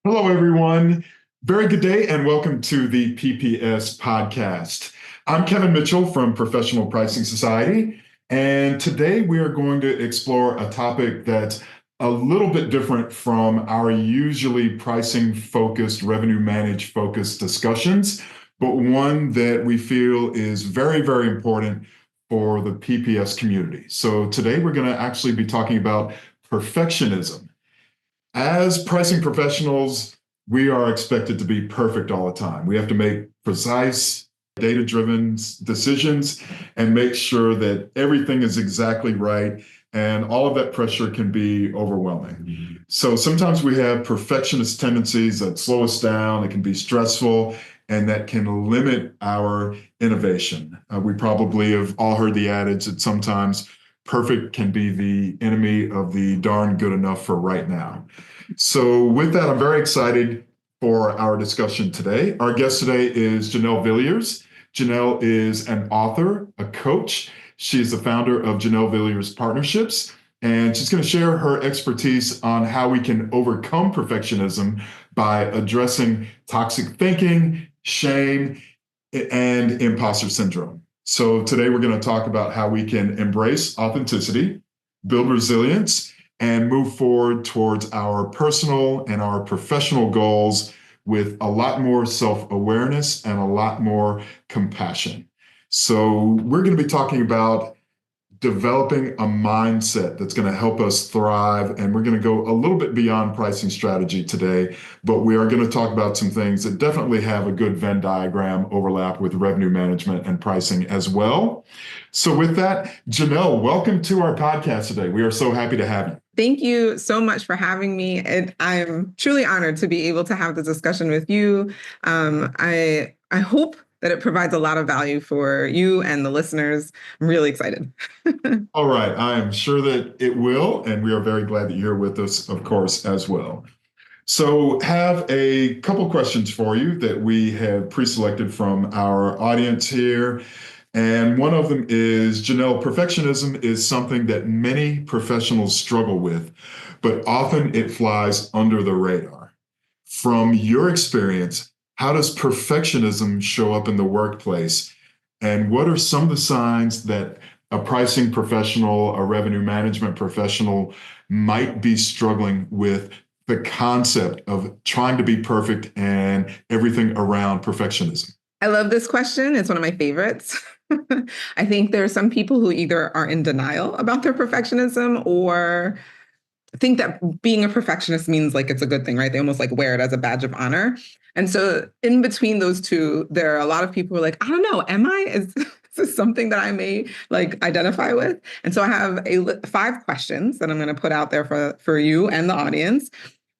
Hello, everyone. Very good day and welcome to the PPS podcast. I'm Kevin Mitchell from Professional Pricing Society, and today we are going to explore a topic that's a little bit different from our usually pricing focused, revenue managed focused discussions, but one that we feel is very, very important for the PPS community. So today we're going to actually be talking about perfectionism. As pricing professionals, we are expected to be perfect all the time. We have to make precise, data-driven decisions and make sure that everything is exactly right. And all of that pressure can be overwhelming. So sometimes we have perfectionist tendencies that slow us down, it can be stressful, and that can limit our innovation. We probably have all heard the adage that sometimes perfect can be the enemy of the darn good enough for right now. So with that, I'm very excited for our discussion today. Our guest today is Janelle Villiers. Janelle is an author, a coach. She is the founder of Janelle Villiers Partnerships, and she's going to share her expertise on how we can overcome perfectionism by addressing toxic thinking, shame, and imposter syndrome. So today we're going to talk about how we can embrace authenticity, build resilience, and move forward towards our personal and our professional goals with a lot more self-awareness and a lot more compassion. So we're going to be talking about developing a mindset that's going to help us thrive. And we're going to go a little bit beyond pricing strategy today, but we are going to talk about some things that definitely have a good Venn diagram overlap with revenue management and pricing as well. So with that, Janelle, welcome to our podcast today. We are so happy to have you. Thank you so much for having me. I'm truly honored to be able to have this discussion with you. I hope that it provides a lot of value for you and the listeners. I'm really excited. All right. I am sure that it will, and we are very glad that you're with us, of course, as well. So have a couple questions for you that we have pre-selected from our audience here. And one of them is, Janelle, perfectionism is something that many professionals struggle with, but often it flies under the radar. From your experience, how does perfectionism show up in the workplace? And what are some of the signs that a pricing professional, a revenue management professional might be struggling with the concept of trying to be perfect and everything around perfectionism? I love this question. It's one of my favorites. I think there are some people who either are in denial about their perfectionism or think that being a perfectionist means like it's a good thing, right? They almost like wear it as a badge of honor. And so in between those two, there are a lot of people who are like, I don't know, am I? Is this something that I may like identify with? And so I have 5 questions that I'm going to put out there for you and the audience.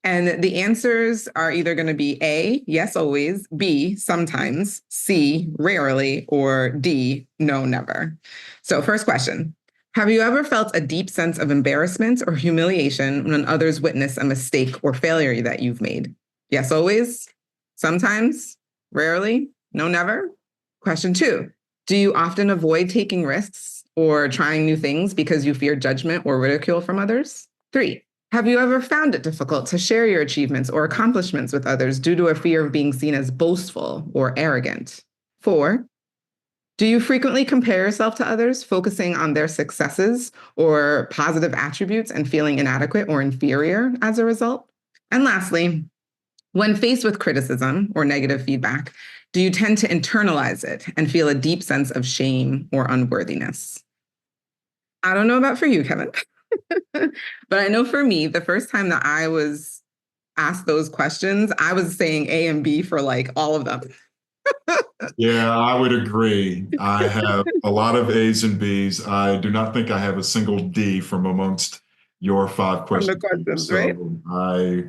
And the answers are either going to be A, yes, always, B, sometimes, C, rarely, or D, no, never. So first question. Have you ever felt a deep sense of embarrassment or humiliation when others witness a mistake or failure that you've made? Yes, always, sometimes, rarely, no, never. Question 2. Do you often avoid taking risks or trying new things because you fear judgment or ridicule from others? 3. Have you ever found it difficult to share your achievements or accomplishments with others due to a fear of being seen as boastful or arrogant? 4. Do you frequently compare yourself to others, focusing on their successes or positive attributes and feeling inadequate or inferior as a result? And lastly, when faced with criticism or negative feedback, do you tend to internalize it and feel a deep sense of shame or unworthiness? I don't know about for you, Kevin, but I know for me, the first time that I was asked those questions, I was saying A and B for like all of them. Yeah, I would agree. I have a lot of A's and B's. I do not think I have a single D from amongst your 5 From the questions. questions, right? So I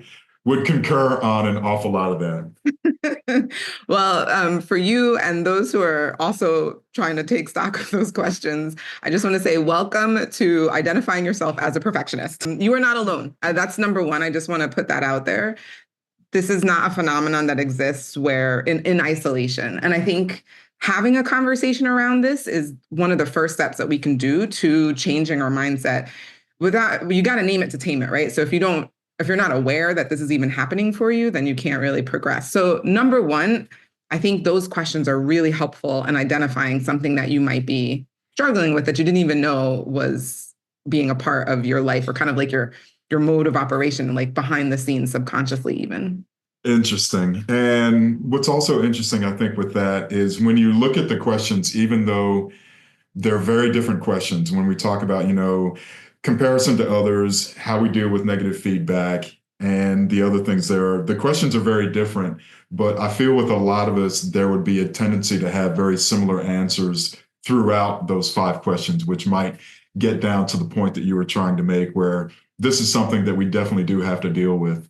would concur on an awful lot of that. Well, for you and those who are also trying to take stock of those questions, I just want to say welcome to identifying yourself as a perfectionist. You are not alone. That's number one. I just want to put that out there. This is not a phenomenon that exists where in isolation. And I think having a conversation around this is one of the first steps that we can do to changing our mindset. Without, you got to name it to tame it, right? So if you don't aware that this is even happening for you, then you can't really progress. So number one, I think those questions are really helpful in identifying something that you might be struggling with that you didn't even know was being a part of your life, or kind of like your mode of operation, like behind the scenes, subconsciously even. Interesting. And what's also interesting, I think, with that is when you look at the questions, even though they're very different questions, when we talk about, comparison to others, how we deal with negative feedback, and the other things there, the questions are very different. But I feel with a lot of us, there would be a tendency to have very similar answers throughout those 5 questions, which might get down to the point that you were trying to make, where this is something that we definitely do have to deal with.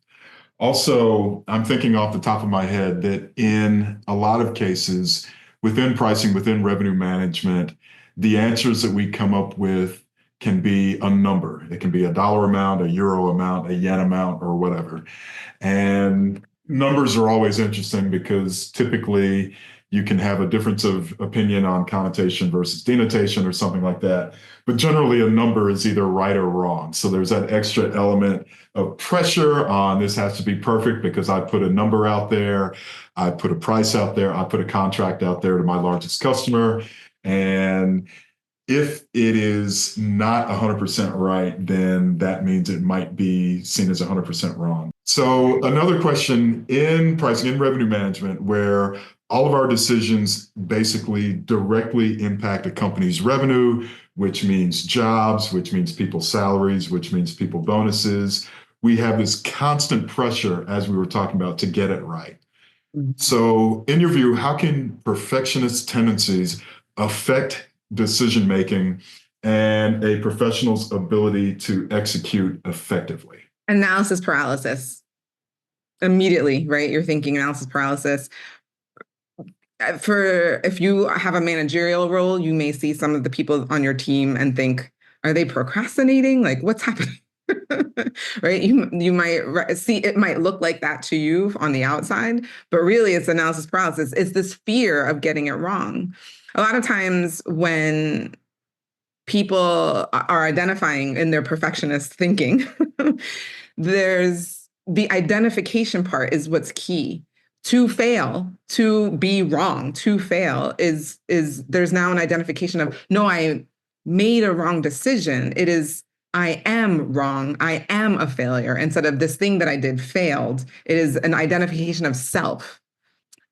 Also, I'm thinking off the top of my head that in a lot of cases, within pricing, within revenue management, the answers that we come up with can be a number. It can be a dollar amount, a euro amount, a yen amount, or whatever. And numbers are always interesting because typically you can have a difference of opinion on connotation versus denotation or something like that. But generally, a number is either right or wrong. So there's that extra element of pressure on this has to be perfect because I put a number out there, I put a price out there, I put a contract out there to my largest customer. And if it is not 100% right, then that means it might be seen as 100% wrong. So another question in pricing and revenue management, where all of our decisions basically directly impact a company's revenue, which means jobs, which means people's salaries, which means people bonuses. We have this constant pressure, as we were talking about, to get it right. So in your view, how can perfectionist tendencies affect decision making and a professional's ability to execute effectively? Analysis paralysis. Immediately, right? You're thinking analysis paralysis. For if you have a managerial role, you may see some of the people on your team and think, are they procrastinating? Like, what's happening? Right? You might see it might look like that to you on the outside, but really it's analysis paralysis. It's this fear of getting it wrong. A lot of times when people are identifying in their perfectionist thinking, there's the identification part is what's key. To fail, to be wrong, to fail is there's now an identification of, no, I made a wrong decision. It is, I am wrong. I am a failure. Instead of this thing that I did failed, it is an identification of self.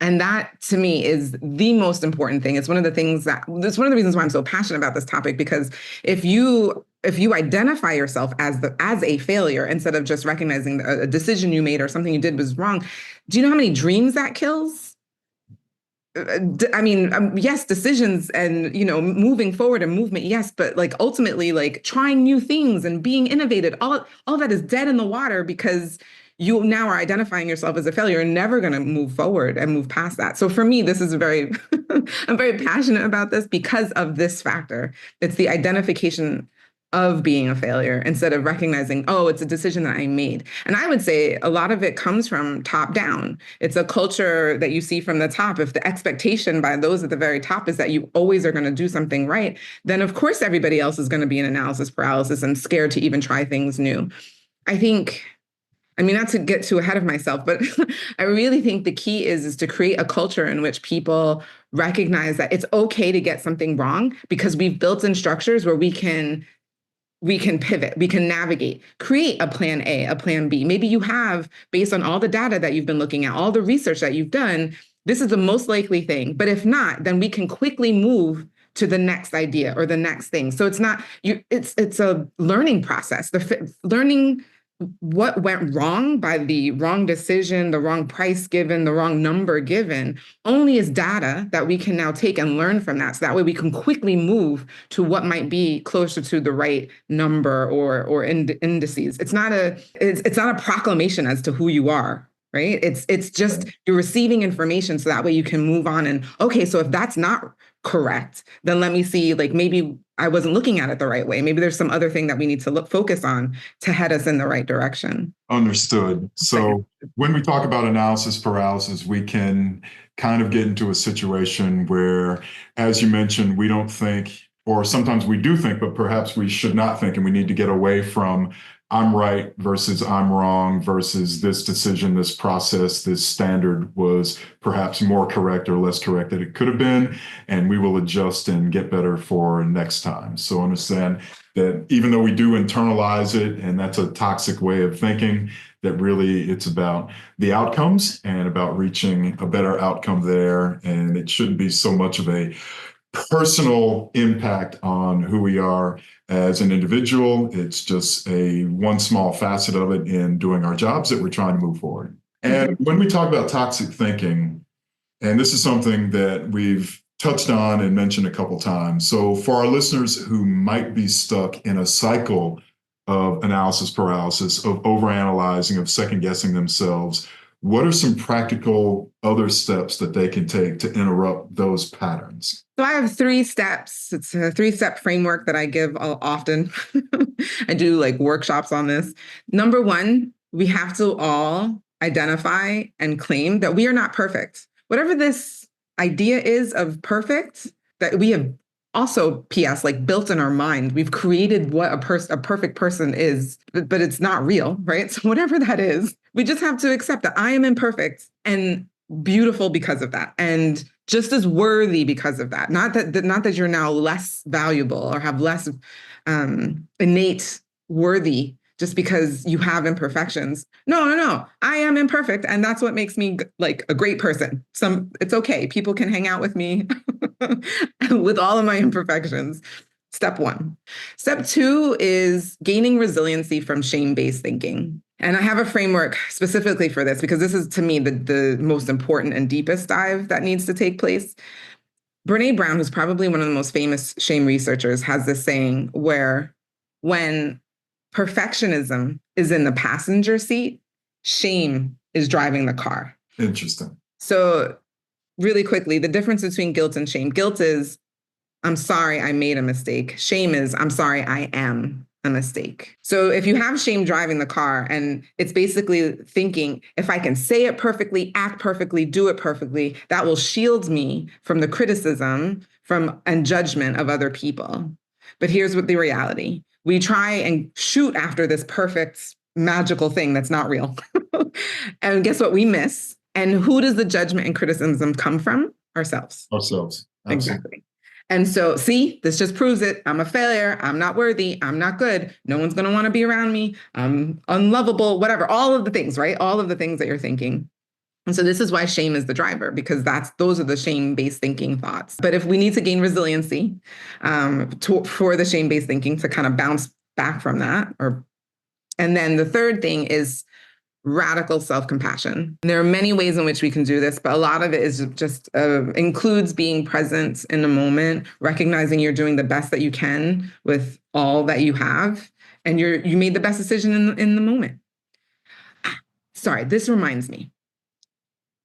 And that to me is the most important thing. It's one of the things that's one of the reasons why I'm so passionate about this topic, because if you identify yourself as a failure instead of just recognizing a decision you made or something you did was wrong, do you know how many dreams that kills? I mean, yes, decisions and, moving forward and movement, yes, but like ultimately, like trying new things and being innovative, all that is dead in the water because you now are identifying yourself as a failure and never going to move forward and move past that. So for me, this is I'm very passionate about this because of this factor. It's the identification of being a failure instead of recognizing, oh, it's a decision that I made. And I would say a lot of it comes from top down. It's a culture that you see from the top. If the expectation by those at the very top is that you always are going to do something right, then of course everybody else is going to be in analysis paralysis and scared to even try things new. I mean, not to get too ahead of myself, but I really think the key is to create a culture in which people recognize that it's okay to get something wrong because we've built in structures where we can pivot, we can navigate, create a plan A, a plan B. Maybe you have, based on all the data that you've been looking at, all the research that you've done, this is the most likely thing. But if not, then we can quickly move to the next idea or the next thing. So it's not it's a learning process. Learning what went wrong by the wrong decision, the wrong price given, the wrong number given, only is data that we can now take and learn from that. So that way we can quickly move to what might be closer to the right number or indices. It's not a proclamation as to who you are, right? It's just you're receiving information so that way you can move on and, okay, so if that's not correct, then let me see, like maybe I wasn't looking at it the right way. Maybe there's some other thing that we need to focus on to head us in the right direction. Understood. So when we talk about analysis paralysis, we can kind of get into a situation where, as you mentioned, we don't think, or sometimes we do think, but perhaps we should not think, and we need to get away from I'm right versus I'm wrong versus this decision, this process, this standard was perhaps more correct or less correct than it could have been. And we will adjust and get better for next time. So understand that even though we do internalize it, and that's a toxic way of thinking, that really it's about the outcomes and about reaching a better outcome there. And it shouldn't be so much of a personal impact on who we are as an individual. It's just a one small facet of it in doing our jobs that we're trying to move forward. And when we talk about toxic thinking, and this is something that we've touched on and mentioned a couple times. So for our listeners who might be stuck in a cycle of analysis paralysis, of overanalyzing, of second guessing themselves, what are some practical other steps that they can take to interrupt those patterns? So I have 3 steps. It's a 3-step framework that I give often. I do like workshops on this. Number 1, we have to all identify and claim that we are not perfect. Whatever this idea is of perfect, that we have also, PS, like built in our mind. We've created what a perfect person is, but it's not real, right? So whatever that is, we just have to accept that I am imperfect and beautiful because of that, and just as worthy because of that. Not that you're now less valuable or have less innate worthy just because you have imperfections. No. I am imperfect, and that's what makes me like a great person. It's okay. People can hang out with me with all of my imperfections. Step 1. Step 2 is gaining resiliency from shame-based thinking. And I have a framework specifically for this because this is, to me, the most important and deepest dive that needs to take place. Brene Brown, who's probably one of the most famous shame researchers, has this saying where when perfectionism is in the passenger seat, shame is driving the car. Interesting. So really quickly, the difference between guilt and shame. Guilt is, I'm sorry, I made a mistake. Shame is, I'm sorry, I am a mistake. So if you have shame driving the car, and it's basically thinking, if I can say it perfectly, act perfectly, do it perfectly, that will shield me from the criticism and judgment of other people. But here's what the reality. We try and shoot after this perfect, magical thing that's not real. And guess what we miss? And who does the judgment and criticism come from? Ourselves. Ourselves. Absolutely. Exactly. And so, see, this just proves it. I'm a failure. I'm not worthy. I'm not good. No one's going to want to be around me. I'm unlovable, whatever. All of the things, right? All of the things that you're thinking. And so this is why shame is the driver, because those are the shame-based thinking thoughts. But if we need to gain resiliency for the shame-based thinking to kind of bounce back from that, and then the third thing is radical self-compassion. There are many ways in which we can do this, but a lot of it is just includes being present in the moment, recognizing you're doing the best that you can with all that you have, and you made the best decision in the moment. Sorry, this reminds me.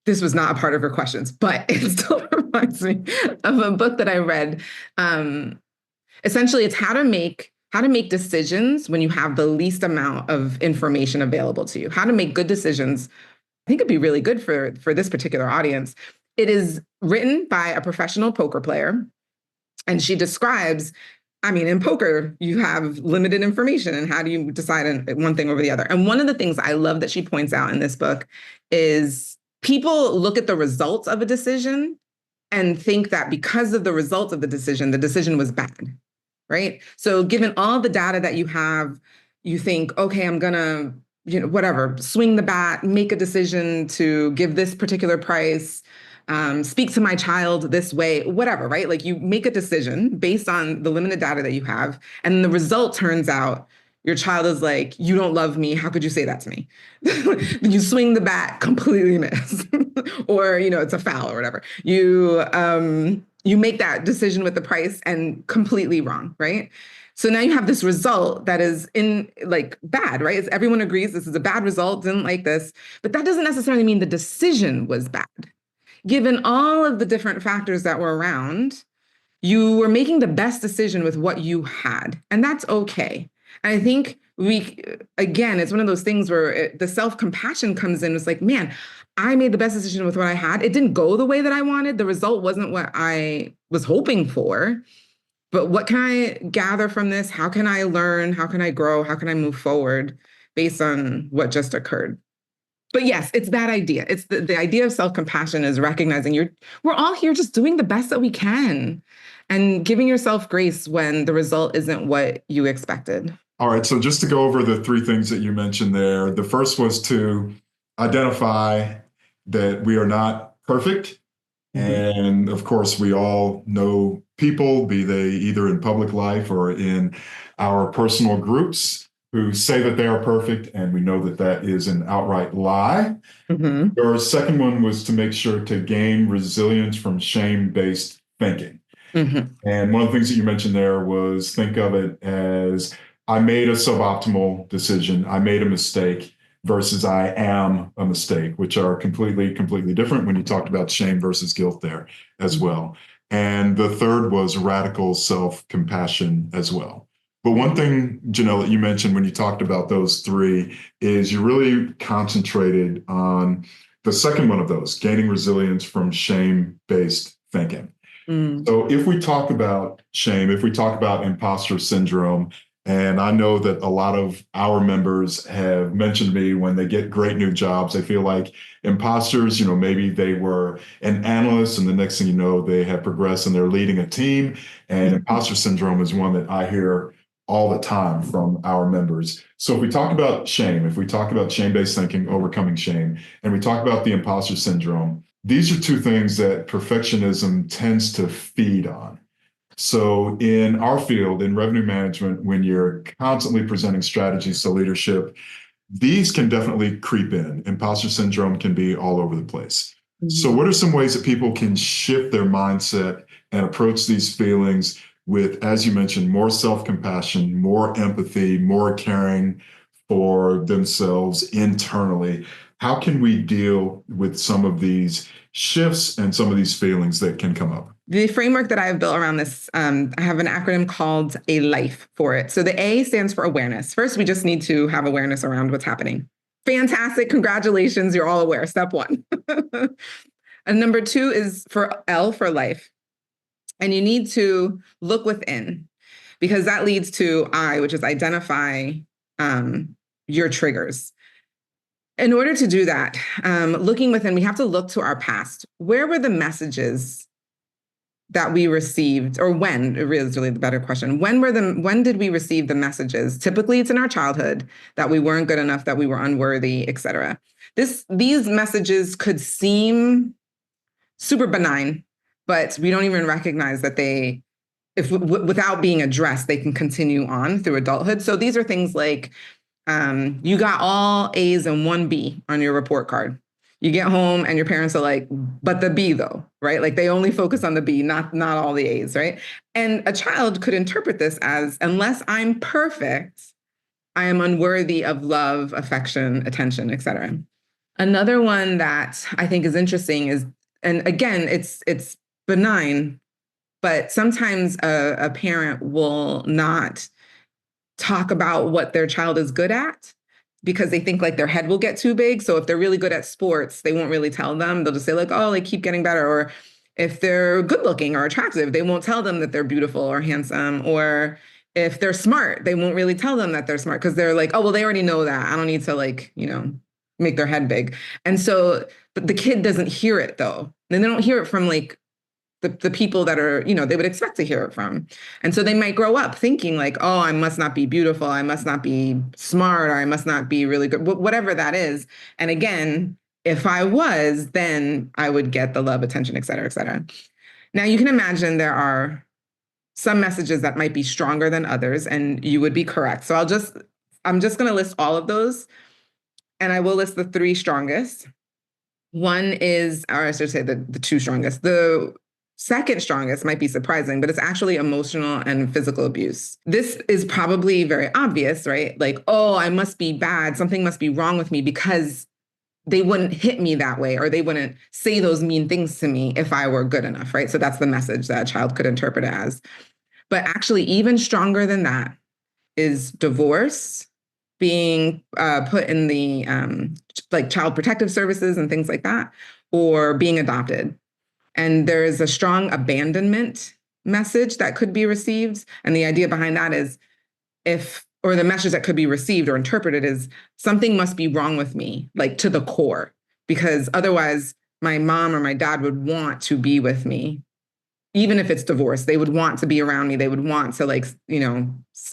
This was not a part of her questions, but it still reminds me of a book that I read. Essentially, it's how to make decisions when you have the least amount of information available to you. How to make good decisions. I think it'd be really good for this particular audience. It is written by a professional poker player, and she describes, in poker, you have limited information, and how do you decide on one thing over the other? And one of the things I love that she points out in this book is people look at the results of a decision and think that because of the results of the decision was bad, right? So given all the data that you have, you think, okay, I'm gonna, swing the bat, make a decision to give this particular price, speak to my child this way, whatever, right? Like you make a decision based on the limited data that you have, and the result turns out your child is like, you don't love me. How could you say that to me? You swing the bat, completely miss. Or, it's a foul or whatever. You make that decision with the price and completely wrong, right? So now you have this result that is bad, right? Everyone agrees this is a bad result, didn't like this, but that doesn't necessarily mean the decision was bad. Given all of the different factors that were around, you were making the best decision with what you had, and that's okay. And I think it's one of those things where the self-compassion comes in. It's like, man, I made the best decision with what I had. It didn't go the way that I wanted. The result wasn't what I was hoping for. But what can I gather from this? How can I learn? How can I grow? How can I move forward based on what just occurred? But yes, it's that idea. It's the idea of self-compassion is recognizing we're all here just doing the best that we can and giving yourself grace when the result isn't what you expected. All right, so just to go over the three things that you mentioned there, the first was to identify that we are not perfect. Mhm. And of course, we all know people, be they either in public life or in our personal groups, who say that they are perfect, and we know that that is an outright lie. Mhm. Your second one was to make sure to gain resilience from shame-based thinking. Mhm. And one of the things that you mentioned there was think of it as I made a suboptimal decision, I made a mistake versus I am a mistake, which are completely different when you talked about shame versus guilt there as Mhm. well. And the third was radical self compassion as well. But one thing, Janelle, that you mentioned when you talked about those three is you really concentrated on the second one of those, gaining resilience from shame based thinking. Mm. So if we talk about shame, if we talk about imposter syndrome, and I know that a lot of our members have mentioned to me when they get great new jobs, they feel like imposters, maybe they were an analyst and the next thing you know, they have progressed and they're leading a team. And imposter syndrome is one that I hear all the time from our members. So if we talk about shame, if we talk about shame-based thinking, overcoming shame, and we talk about the imposter syndrome, these are two things that perfectionism tends to feed on. So, in our field, in revenue management, when you're constantly presenting strategies to leadership, these can definitely creep in. Imposter syndrome can be all over the place. So, Mhm. what are some ways that people can shift their mindset and approach these feelings with, as you mentioned, more self compassion, more empathy, more caring for themselves internally? How can we deal with some of these shifts and some of these feelings that can come up? The framework that I have built around this, I have an acronym called A Life for it. So the A stands for awareness. First, we just need to have awareness around what's happening. Fantastic. Congratulations. You're all aware. Step one. And number two is for L for life. And you need to look within because that leads to I, which is identify um, your triggers. In order to do that, looking within, we have to look to our past. Where were the messages that we received, or when? It is really the better question. When did we receive the messages? Typically, it's in our childhood that we weren't good enough, that we were unworthy, etc. These messages could seem super benign, but we don't even recognize that they, if without being addressed, they can continue on through adulthood. So these are things like you got all A's and one B on your report card. You get home and your parents are like, but the B though, right? Like they only focus on the B, not all the A's, right? And a child could interpret this as unless I'm perfect, I am unworthy of love, affection, attention, etc. Another one that I think is interesting is, and again, it's benign, but sometimes a parent will not talk about what their child is good at because they think like their head will get too big. So if they're really good at sports, they won't really tell them. They'll just say like, oh, like keep getting better. Or if they're good looking or attractive, they won't tell them that they're beautiful or handsome. Or if they're smart, they won't really tell them that they're smart because they're like, oh, well, they already know that. I don't need to like, make their head big. And so but the kid doesn't hear it though. And they don't hear it from like the people that are, they would expect to hear it from. And so they might grow up thinking like, oh, I must not be beautiful. I must not be smart, or I must not be really good, whatever that is. And again, if I was, then I would get the love, attention, et cetera, et cetera. Now you can imagine there are some messages that might be stronger than others, and you would be correct. So I'm just going to list all of those, and I will list the three strongest. One is, or I should say the two strongest. The second strongest might be surprising, but it's actually emotional and physical abuse. This is probably very obvious, right? Like, oh, I must be bad. Something must be wrong with me because they wouldn't hit me that way or they wouldn't say those mean things to me if I were good enough, right? So that's the message that a child could interpret it as. But actually, even stronger than that is divorce, being put in the like child protective services and things like that, or being adopted. And there is a strong abandonment message that could be received. And the idea behind that is or the message that could be received or interpreted is something must be wrong with me, like to the core, because otherwise my mom or my dad would want to be with me. Even if it's divorce, they would want to be around me. They would want to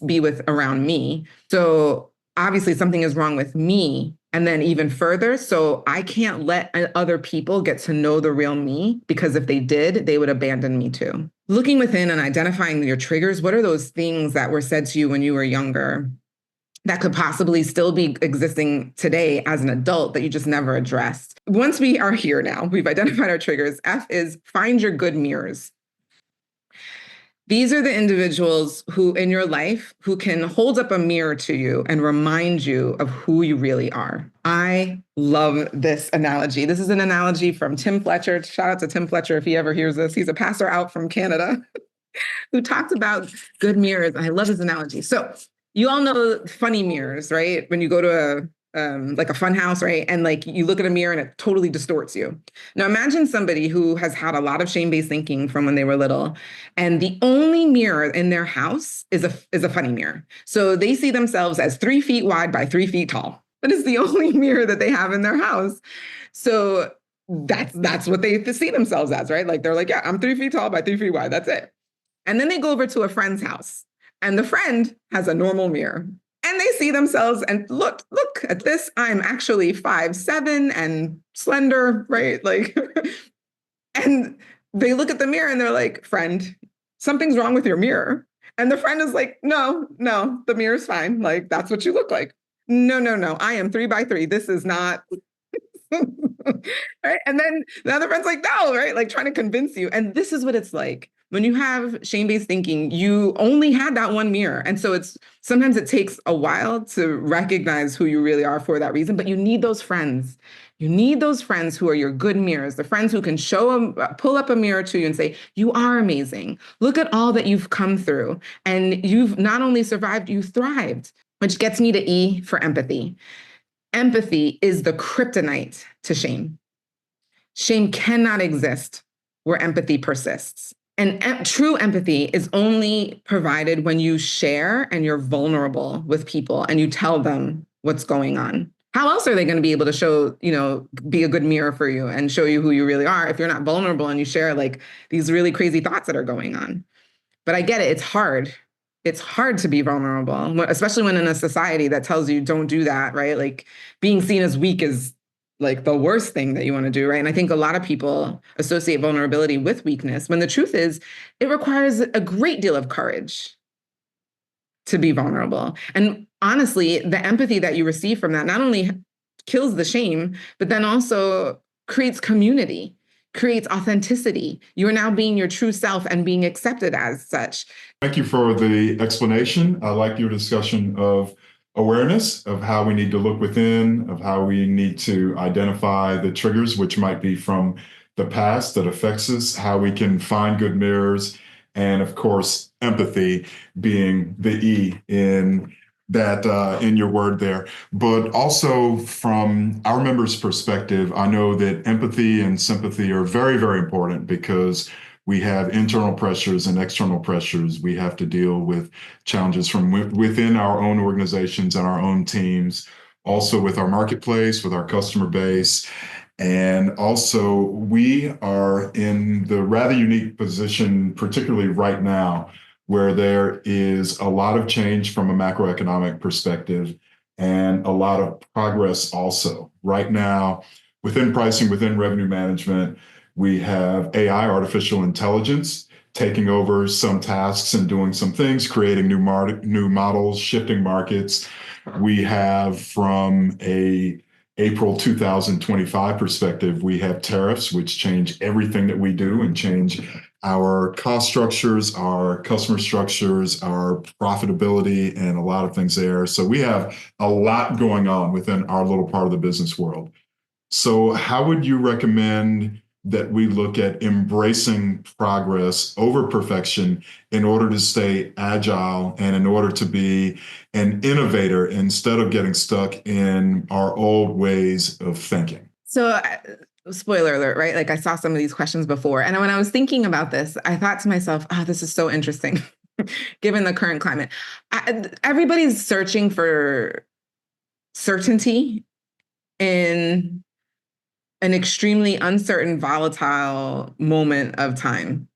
be around me. So obviously something is wrong with me. And then even further, so I can't let other people get to know the real me, because if they did, they would abandon me too. Looking within and identifying your triggers, what are those things that were said to you when you were younger that could possibly still be existing today as an adult that you just never addressed? Once we are here now, we've identified our triggers. F is find your good mirrors. These are the individuals who in your life who can hold up a mirror to you and remind you of who you really are. I love this analogy. This is an analogy from Tim Fletcher. Shout out to Tim Fletcher if he ever hears this. He's a pastor out from Canada who talks about good mirrors. I love his analogy. So you all know funny mirrors, right? When you go to a fun house, right? And like you look at a mirror and it totally distorts you. Now imagine somebody who has had a lot of shame-based thinking from when they were little, and the only mirror in their house is a funny mirror. So they see themselves as 3 feet wide by 3 feet tall. That is the only mirror that they have in their house. So that's what they see themselves as, right? Like they're like, yeah, I'm 3 feet tall by 3 feet wide. That's it. And then they go over to a friend's house, and the friend has a normal mirror. And they see themselves and look at this. I'm actually 5'7" and slender, right? Like, and they look at the mirror and they're like, friend, something's wrong with your mirror. And the friend is like, no, the mirror's fine. Like, that's what you look like. No. I am 3 by 3. This is not. Right. And then the other friend's like, no, right? Like trying to convince you. And this is what it's like. When you have shame-based thinking, you only had that one mirror. And so sometimes it takes a while to recognize who you really are for that reason, but you need those friends. You need those friends who are your good mirrors, the friends who can pull up a mirror to you and say, you are amazing. Look at all that you've come through. And you've not only survived, you thrived, which gets me to E for empathy. Empathy is the kryptonite to shame. Shame cannot exist where empathy persists. And true empathy is only provided when you share and you're vulnerable with people and you tell them what's going on. How else are they going to be able to show, be a good mirror for you and show you who you really are if you're not vulnerable and you share like these really crazy thoughts that are going on? But I get it. It's hard. It's hard to be vulnerable, especially when in a society that tells you don't do that, right? Like being seen as weak is like the worst thing that you want to do, right? And I think a lot of people associate vulnerability with weakness, when the truth is it requires a great deal of courage to be vulnerable. And honestly, the empathy that you receive from that not only kills the shame, but then also creates community, creates authenticity. You are now being your true self and being accepted as such. Thank you for the explanation. I like your discussion of awareness of how we need to look within, of how we need to identify the triggers, which might be from the past that affects us, how we can find good mirrors, and of course, empathy being the E in that in your word there. But also from our members' perspective, I know that empathy and sympathy are very, very important because we have internal pressures and external pressures. We have to deal with challenges from within our own organizations and our own teams, also with our marketplace, with our customer base. And also, we are in the rather unique position, particularly right now, where there is a lot of change from a macroeconomic perspective and a lot of progress also. Right now, within pricing, within revenue management, we have AI, artificial intelligence, taking over some tasks and doing some things, creating new models, shifting markets. We have from a April 2025 perspective, we have tariffs, which change everything that we do and change our cost structures, our customer structures, our profitability, and a lot of things there. So we have a lot going on within our little part of the business world. So how would you recommend that we look at embracing progress over perfection in order to stay agile and in order to be an innovator instead of getting stuck in our old ways of thinking? So spoiler alert, right? Like I saw some of these questions before. And when I was thinking about this, I thought to myself, oh, this is so interesting, given the current climate. Everybody's searching for certainty in an extremely uncertain, volatile moment of time.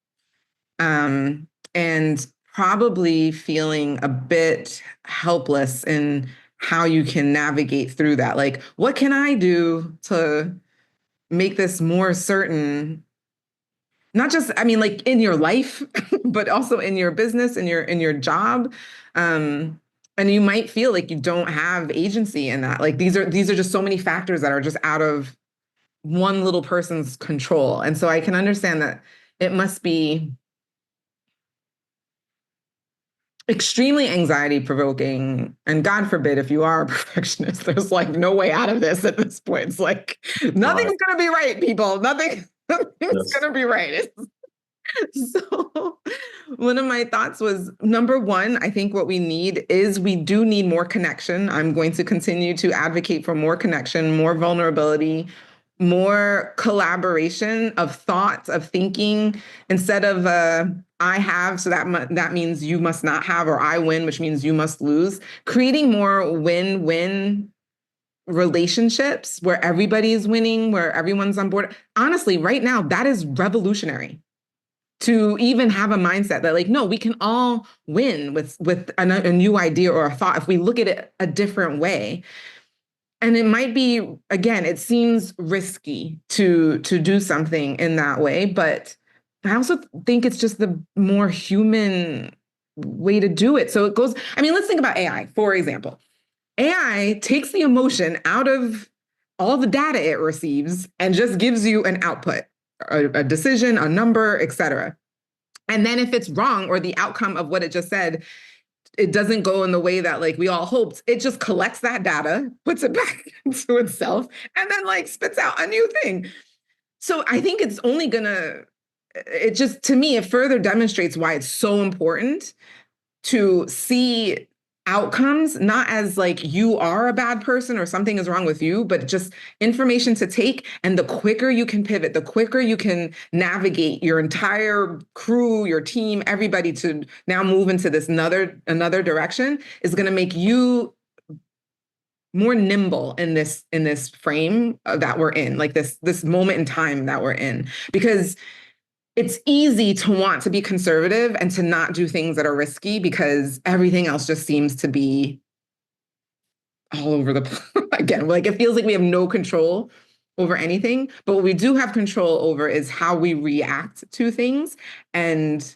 And probably feeling a bit helpless in how you can navigate through that. Like, what can I do to make this more certain? Not just, I mean, like in your life, but also in your business, in your job. And you might feel like you don't have agency in that. Like these are just so many factors that are just out of one little person's control. And so I can understand that it must be extremely anxiety provoking. And God forbid, if you are a perfectionist, there's like no way out of this at this point. It's like Right. nothing's going to be right, people. Nothing's Yes. going to be right. So, one of my thoughts was number one, I think what we do need more connection. I'm going to continue to advocate for more connection, more vulnerability, more collaboration of thoughts, of thinking, instead of I have, so that means you must not have, or I win, which means you must lose. Creating more win-win relationships where everybody's winning, where everyone's on board. Honestly, right now, that is revolutionary to even have a mindset that like no, we can all win with a new idea or a thought if we look at it a different way. And it might be, again, it seems risky to do something in that way, but I also think it's just the more human way to do it. So it goes, I mean, let's think about AI, for example. AI takes the emotion out of all the data it receives and just gives you an output, a decision, a number, etc. And then if it's wrong or the outcome of what it just said, it doesn't go in the way that like we all hoped, it just collects that data, puts it back into itself, and then like spits out a new thing. So I think it's only gonna, it just, to me, it further demonstrates why it's so important to see outcomes not as like you are a bad person or something is wrong with you, but just information to take. And the quicker you can pivot, the quicker you can navigate your entire crew, your team, everybody to now move into this another direction is going to make you more nimble in this frame that we're in, like this moment in time that we're in, because it's easy to want to be conservative and to not do things that are risky because everything else just seems to be all over the again, like it feels like we have no control over anything, but what we do have control over is how we react to things. And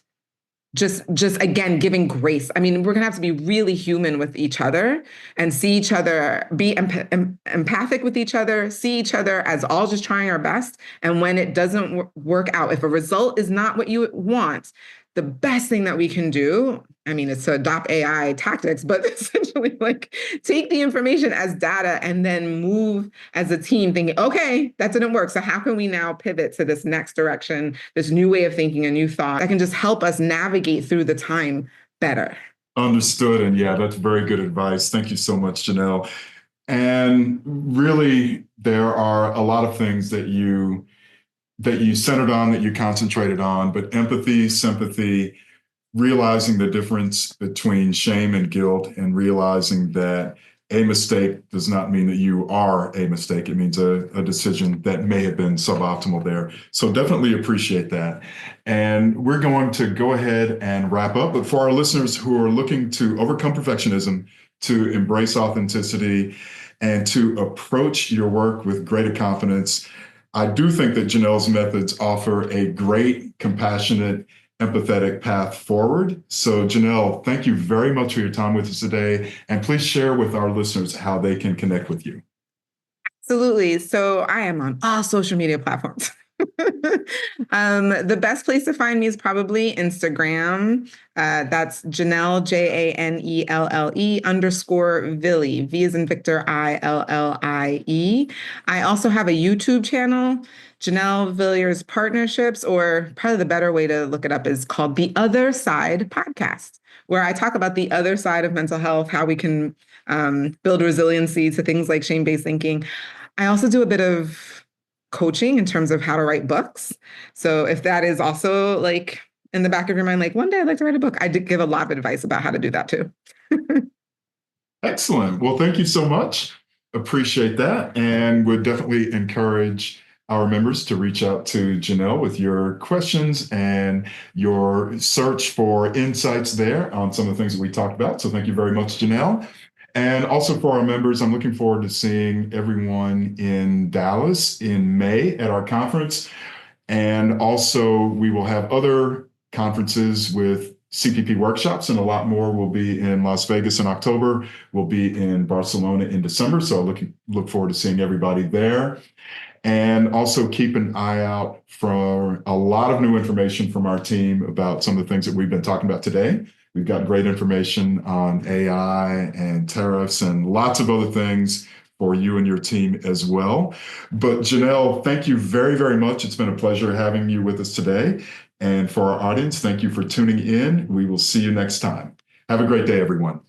just again giving grace. I mean, we're gonna have to be really human with each other and see each other, be empathic with each other, see each other as all just trying our best. And when it doesn't work out, if a result is not what you want, the best thing that we can do, I mean, is to adopt AI tactics, but essentially like take the information as data and then move as a team thinking, okay, that didn't work. So how can we now pivot to this next direction, this new way of thinking, a new thought that can just help us navigate through the time better? Understood. And yeah, that's very good advice. Thank you so much, Janelle. And really, there are a lot of things that you centered on, that you concentrated on, but empathy, sympathy, realizing the difference between shame and guilt, and realizing that a mistake does not mean that you are a mistake. It means a decision that may have been suboptimal there. So definitely appreciate that. And we're going to go ahead and wrap up. But for our listeners who are looking to overcome perfectionism, to embrace authenticity, and to approach your work with greater confidence, I do think that Janelle's methods offer a great, compassionate, empathetic path forward. So, Janelle, thank you very much for your time with us today. And please share with our listeners how they can connect with you. Absolutely. So I am on all social media platforms. The best place to find me is probably Instagram. That's Janelle, Janelle _ Villie, V as in Victor, Illie. I also have a YouTube channel, Janelle Villiers Partnerships, or probably the better way to look it up is called The Other Side Podcast, where I talk about the other side of mental health, how we can build resiliency to things like shame-based thinking. I also do a bit of coaching in terms of how to write books. So if that is also like in the back of your mind, like one day I'd like to write a book, I did give a lot of advice about how to do that too. Excellent. Well, thank you so much. Appreciate that. And would definitely encourage our members to reach out to Janelle with your questions and your search for insights there on some of the things that we talked about. So thank you very much, Janelle. And also for our members, I'm looking forward to seeing everyone in Dallas in May at our conference. And also, we will have other conferences with CPP workshops, and a lot more will be in Las Vegas in October. We'll be in Barcelona in December. So look forward to seeing everybody there. And also keep an eye out for a lot of new information from our team about some of the things that we've been talking about today. We've got great information on AI and tariffs and lots of other things for you and your team as well. But Janelle, thank you very, very much. It's been a pleasure having you with us today. And for our audience, thank you for tuning in. We will see you next time. Have a great day, everyone.